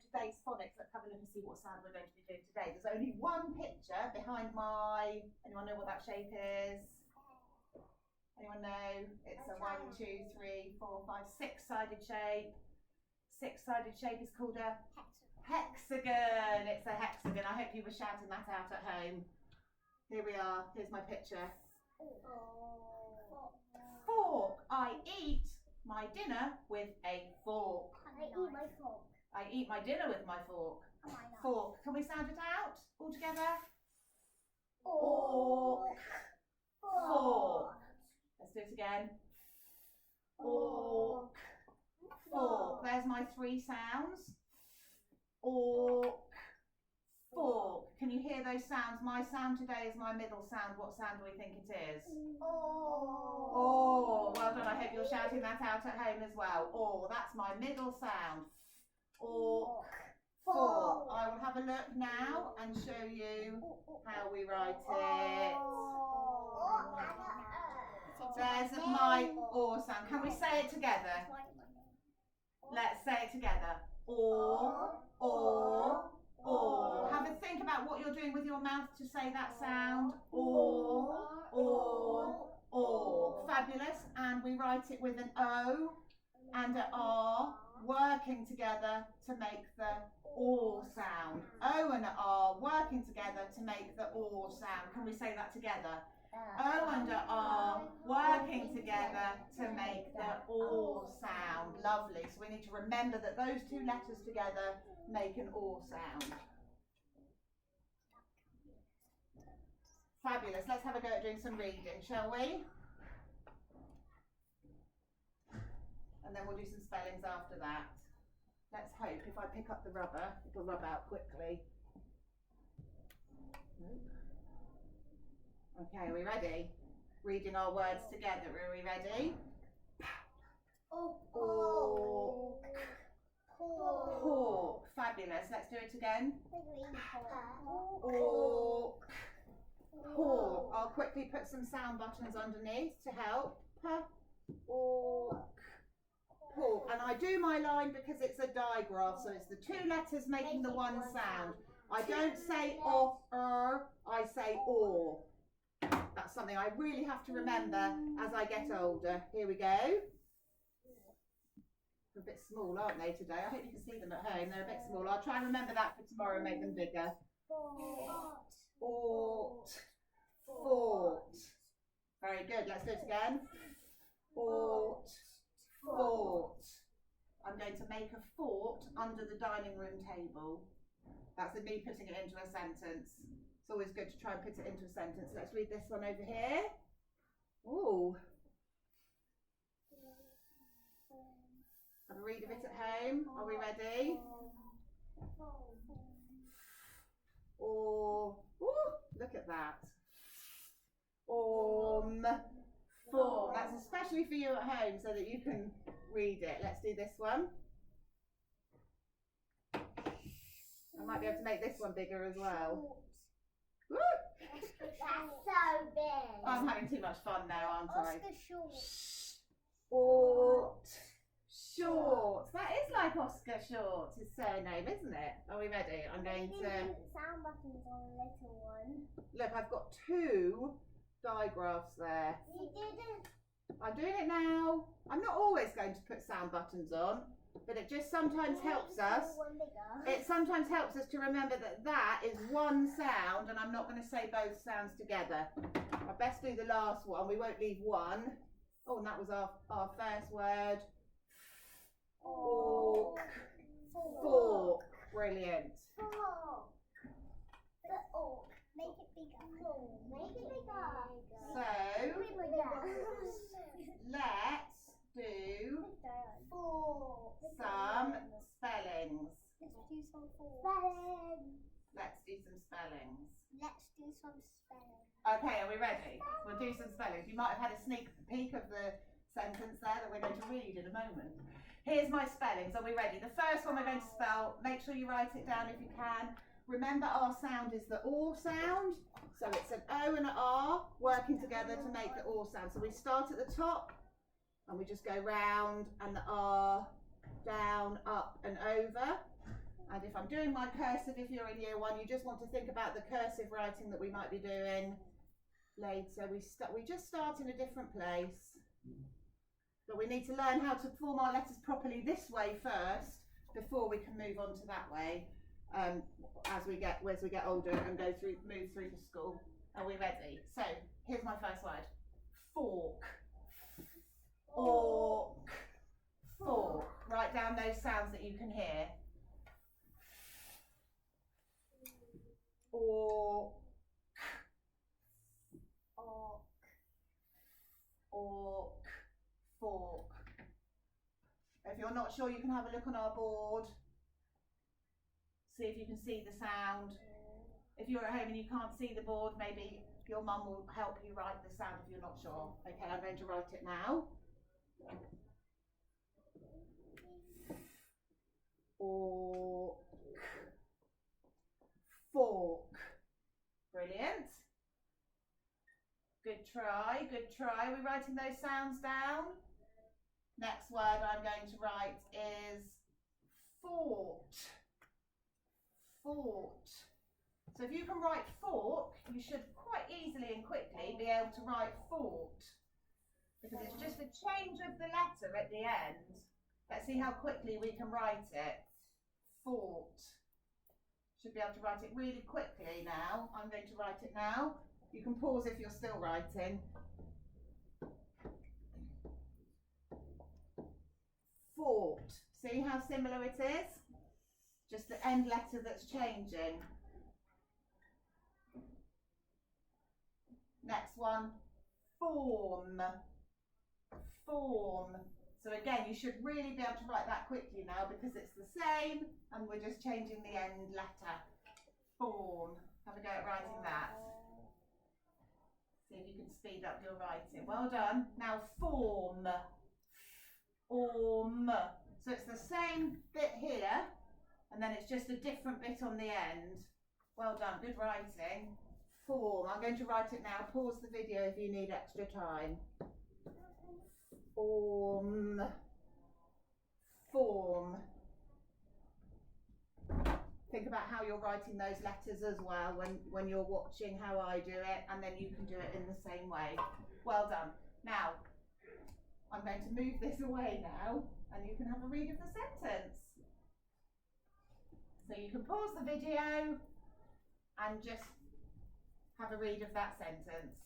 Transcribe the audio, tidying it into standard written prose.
today's phonics. Let's have a look and see what sound we're going to be doing today. There's only one picture behind my, anyone know what that shape is? Anyone know? It's a 1, 2, 3, 4, 5, 6-sided shape. 6-sided shape is called a hexagon. It's a hexagon. I hope you were shouting that out at home. Here we are. Here's my picture. Fork. I eat my dinner with a fork. I eat my fork. I eat my dinner with my fork. Fork. Can we sound it out all together? Fork. Fork. Let's do it again. Fork. Fork. There's my 3 sounds. Fork. Fork. Can you hear those sounds? My sound today is my middle sound. What sound do we think it is? Oh, well done. I hope you're shouting that out at home as well. Oh, that's my middle sound. Orc. Fork. I will have a look now and show you how we write it. There's my or sound. Can we say it together? Let's say it together. Or. Have a think about what you're doing with your mouth to say that sound. Or. Fabulous. And we write it with an O and an R working together to make the or sound. O and an R working together to make the or sound. Can we say that together? O and an R working together to make the or sound. Lovely. So we need to remember that those 2 letters together make an or sound. Fabulous. Let's have a go at doing some reading, shall we? And then we'll do some spellings after that. Let's hope if I pick up the rubber, it'll rub out quickly. Nope. Okay, are we ready? Reading our words together, are we ready? Orc. Pork. Fabulous. Let's do it again. Orc. Pork. I'll quickly put some sound buttons underneath to help. Orc. Pork. And I do my line because it's a digraph, so it's the 2 letters making the 1 sound. I don't say off, I say or. That's something I really have to remember as I get older. Here we go. They're a bit small, aren't they, today? I hope you can see them at home. They're a bit small. I'll try and remember that for tomorrow and make them bigger. Fort. Fort. Very good. Let's do it again. Fort. Fort. I'm going to make a fort under the dining room table. That's me putting it into a sentence. It's always good to try and put it into a sentence. Let's read this one over here. Ooh. Have a read of it at home. Are we ready? Or, ooh, look at that. Form. That's especially for you at home so that you can read it. Let's do this one. I might be able to make this one bigger as well. Woo! That's so big. I'm having too much fun now, aren't I? Oscar Short. Short. That is like Oscar Short, his surname, isn't it? Are we ready? I'm going to sound buttons on a little one. look. I've got 2 digraphs there. You didn't. I'm doing it now. I'm not always going to put sound buttons on, but it just sometimes helps us. It sometimes helps us to remember that that is 1 sound, and I'm not going to say both sounds together. I best do the last one. We won't leave 1. Oh, and that was our first word. Fork. Fork. Brilliant. Fork. Make it bigger. Make it bigger. So let's do some spellings. Let's do some spelling. Let's do some spellings. Let's do some spelling. Okay, are we ready? We'll do some spellings. You might have had a sneak peek of the sentence there that we're going to read in a moment. Here's my spellings. Are we ready? The first one we're going to spell, make sure you write it down if you can. Remember, our sound is the or sound. So it's an O and an R working together to make the or sound. So we start at the top and we just go round and the R, down, up and over. And if I'm doing my cursive, if you're in year one, you just want to think about the cursive writing that we might be doing later. We just start in a different place. But we need to learn how to form our letters properly this way first before we can move on to that way as we get older and move through the school. Are we ready? So here's my first word. Fork. Orc. Fork. Write down those sounds that you can hear. Orc. Orc. Orc. Fork. If you're not sure, you can have a look on our board. See if you can see the sound. If you're at home and you can't see the board, maybe your mum will help you write the sound if you're not sure. Okay, I'm going to write it now. Orc. Fork. Brilliant. Good try, good try. Are we writing those sounds down? Next word I'm going to write is fort. Fort. So if you can write fork, you should quite easily and quickly be able to write fort. Because it's just a change of the letter at the end. Let's see how quickly we can write it. Fort. Should be able to write it really quickly now. I'm going to write it now. You can pause if you're still writing. Fort. See how similar it is? Just the end letter that's changing. Next one, form. Form. So again, you should really be able to write that quickly now because it's the same and we're just changing the end letter. Form. Have a go at writing that. See if you can speed up your writing. Well done. Now form. Orm. So it's the same bit here and then it's just a different bit on the end. Well done. Good writing. Form. I'm going to write it now. Pause the video if you need extra time. Form. Form. Think about how you're writing those letters as well when you're watching how I do it, and then you can do it in the same way. Well done. Now, I'm going to move this away now, and you can have a read of the sentence. So you can pause the video and just have a read of that sentence.